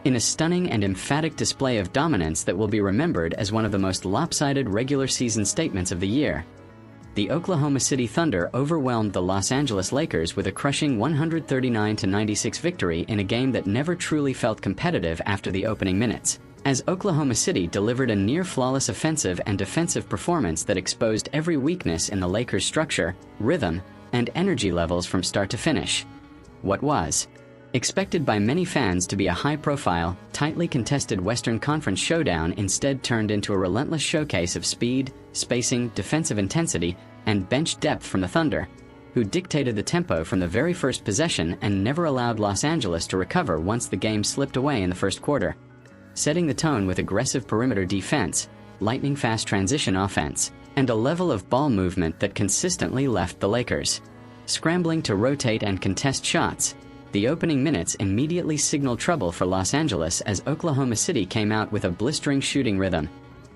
In a stunning and emphatic display of dominance that will be remembered as one of the most lopsided regular season statements of the year, the Oklahoma City Thunder overwhelmed the Los Angeles Lakers with a crushing 139-96 victory in a game that never truly felt competitive after the opening minutes, as Oklahoma City delivered a near-flawless offensive and defensive performance that exposed every weakness in the Lakers' structure, rhythm, and energy levels from start to finish. What was expected by many fans to be a high-profile, tightly contested Western Conference showdown instead turned into a relentless showcase of speed, spacing, defensive intensity, and bench depth from the Thunder, who dictated the tempo from the very first possession and never allowed Los Angeles to recover once the game slipped away in the first quarter, setting the tone with aggressive perimeter defense, lightning-fast transition offense, and a level of ball movement that consistently left the Lakers scrambling to rotate and contest shots. The opening minutes immediately signaled trouble for Los Angeles as Oklahoma City came out with a blistering shooting rhythm,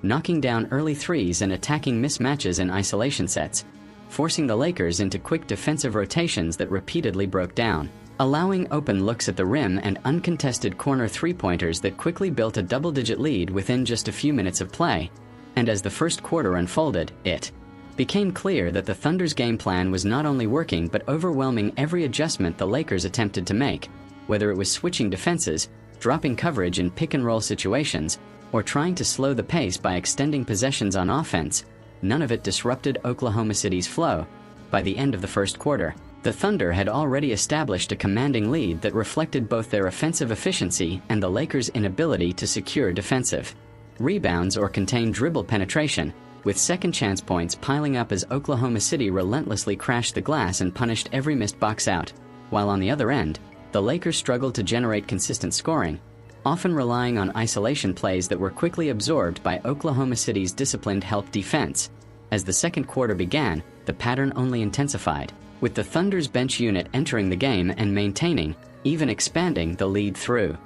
knocking down early threes and attacking mismatches in isolation sets, forcing the Lakers into quick defensive rotations that repeatedly broke down, allowing open looks at the rim and uncontested corner three-pointers that quickly built a double-digit lead within just a few minutes of play. And as the first quarter unfolded, it became clear that the Thunder's game plan was not only working but overwhelming every adjustment the Lakers attempted to make, whether it was switching defenses, dropping coverage in pick-and-roll situations, or trying to slow the pace by extending possessions on offense. None of it disrupted Oklahoma City's flow. By the end of the first quarter, the Thunder had already established a commanding lead that reflected both their offensive efficiency and the Lakers' inability to secure defensive rebounds or contain dribble penetration, with second chance points piling up as Oklahoma City relentlessly crashed the glass and punished every missed box out, while on the other end, the Lakers struggled to generate consistent scoring, often relying on isolation plays that were quickly absorbed by Oklahoma City's disciplined help defense. As the second quarter began, the pattern only intensified, with the Thunder's bench unit entering the game and maintaining, even expanding, the lead through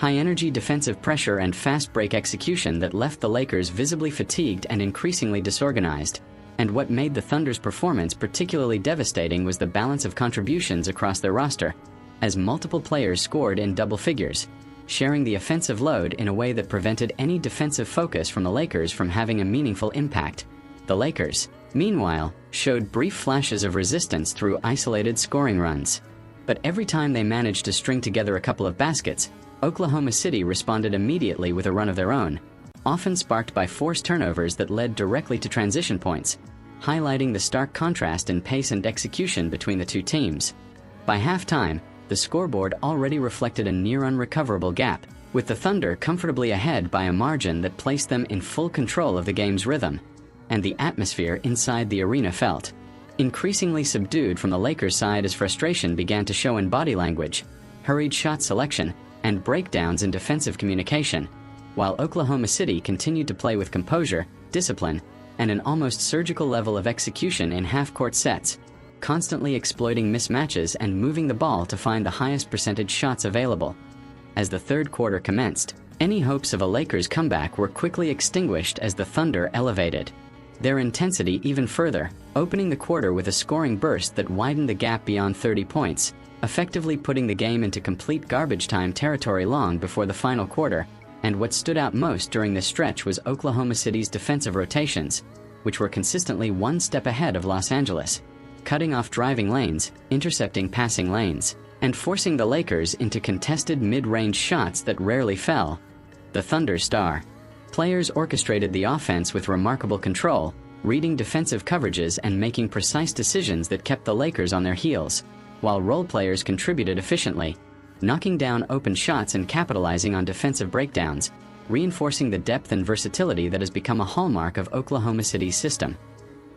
high-energy defensive pressure and fast break execution that left the Lakers visibly fatigued and increasingly disorganized. And what made the Thunder's performance particularly devastating was the balance of contributions across their roster, as multiple players scored in double figures, sharing the offensive load in a way that prevented any defensive focus from the Lakers from having a meaningful impact. The Lakers, meanwhile, showed brief flashes of resistance through isolated scoring runs. But every time they managed to string together a couple of baskets, Oklahoma City responded immediately with a run of their own, often sparked by forced turnovers that led directly to transition points, highlighting the stark contrast in pace and execution between the two teams. By halftime, the scoreboard already reflected a near-unrecoverable gap, with the Thunder comfortably ahead by a margin that placed them in full control of the game's rhythm, and the atmosphere inside the arena felt increasingly subdued from the Lakers' side as frustration began to show in body language, hurried shot selection, and breakdowns in defensive communication, while Oklahoma City continued to play with composure, discipline, and an almost surgical level of execution in half-court sets, constantly exploiting mismatches and moving the ball to find the highest percentage shots available. As the third quarter commenced, any hopes of a Lakers comeback were quickly extinguished as the Thunder elevated their intensity even further, opening the quarter with a scoring burst that widened the gap beyond 30 points, effectively putting the game into complete garbage time territory long before the final quarter. And what stood out most during this stretch was Oklahoma City's defensive rotations, which were consistently one step ahead of Los Angeles, cutting off driving lanes, intercepting passing lanes, and forcing the Lakers into contested mid-range shots that rarely fell. The Thunder's star players orchestrated the offense with remarkable control, reading defensive coverages and making precise decisions that kept the Lakers on their heels, while role players contributed efficiently, knocking down open shots and capitalizing on defensive breakdowns, reinforcing the depth and versatility that has become a hallmark of Oklahoma City's system.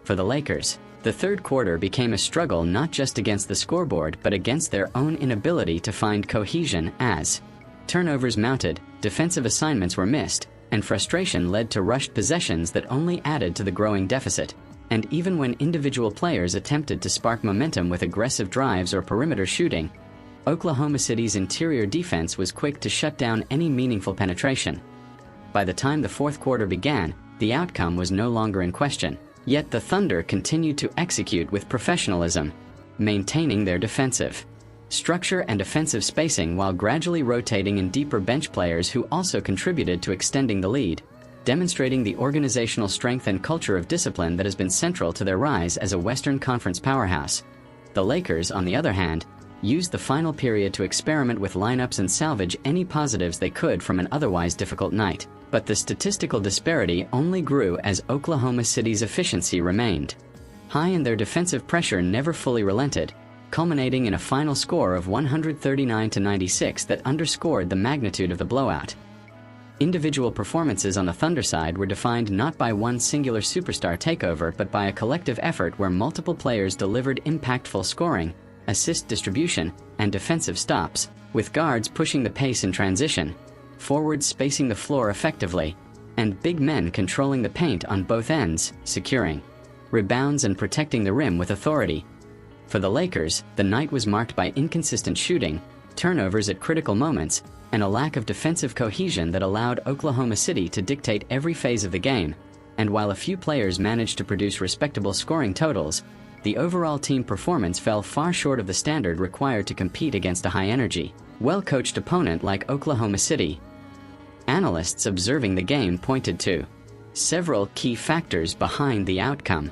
For the Lakers, the third quarter became a struggle not just against the scoreboard but against their own inability to find cohesion as turnovers mounted, defensive assignments were missed, and frustration led to rushed possessions that only added to the growing deficit. And even when individual players attempted to spark momentum with aggressive drives or perimeter shooting, Oklahoma City's interior defense was quick to shut down any meaningful penetration. By the time the fourth quarter began, the outcome was no longer in question, yet the Thunder continued to execute with professionalism, maintaining their defensive structure and offensive spacing while gradually rotating in deeper bench players who also contributed to extending the lead, demonstrating the organizational strength and culture of discipline that has been central to their rise as a Western Conference powerhouse. The Lakers, on the other hand, used the final period to experiment with lineups and salvage any positives they could from an otherwise difficult night. But the statistical disparity only grew as Oklahoma City's efficiency remained high and their defensive pressure never fully relented, culminating in a final score of 139-96 that underscored the magnitude of the blowout. Individual performances on the Thunder side were defined not by one singular superstar takeover but by a collective effort where multiple players delivered impactful scoring, assist distribution, and defensive stops, with guards pushing the pace in transition, forwards spacing the floor effectively, and big men controlling the paint on both ends, securing rebounds and protecting the rim with authority. For the Lakers, the night was marked by inconsistent shooting, turnovers at critical moments, and a lack of defensive cohesion that allowed Oklahoma City to dictate every phase of the game. And while a few players managed to produce respectable scoring totals, the overall team performance fell far short of the standard required to compete against a high-energy, well-coached opponent like Oklahoma City. Analysts observing the game pointed to several key factors behind the outcome.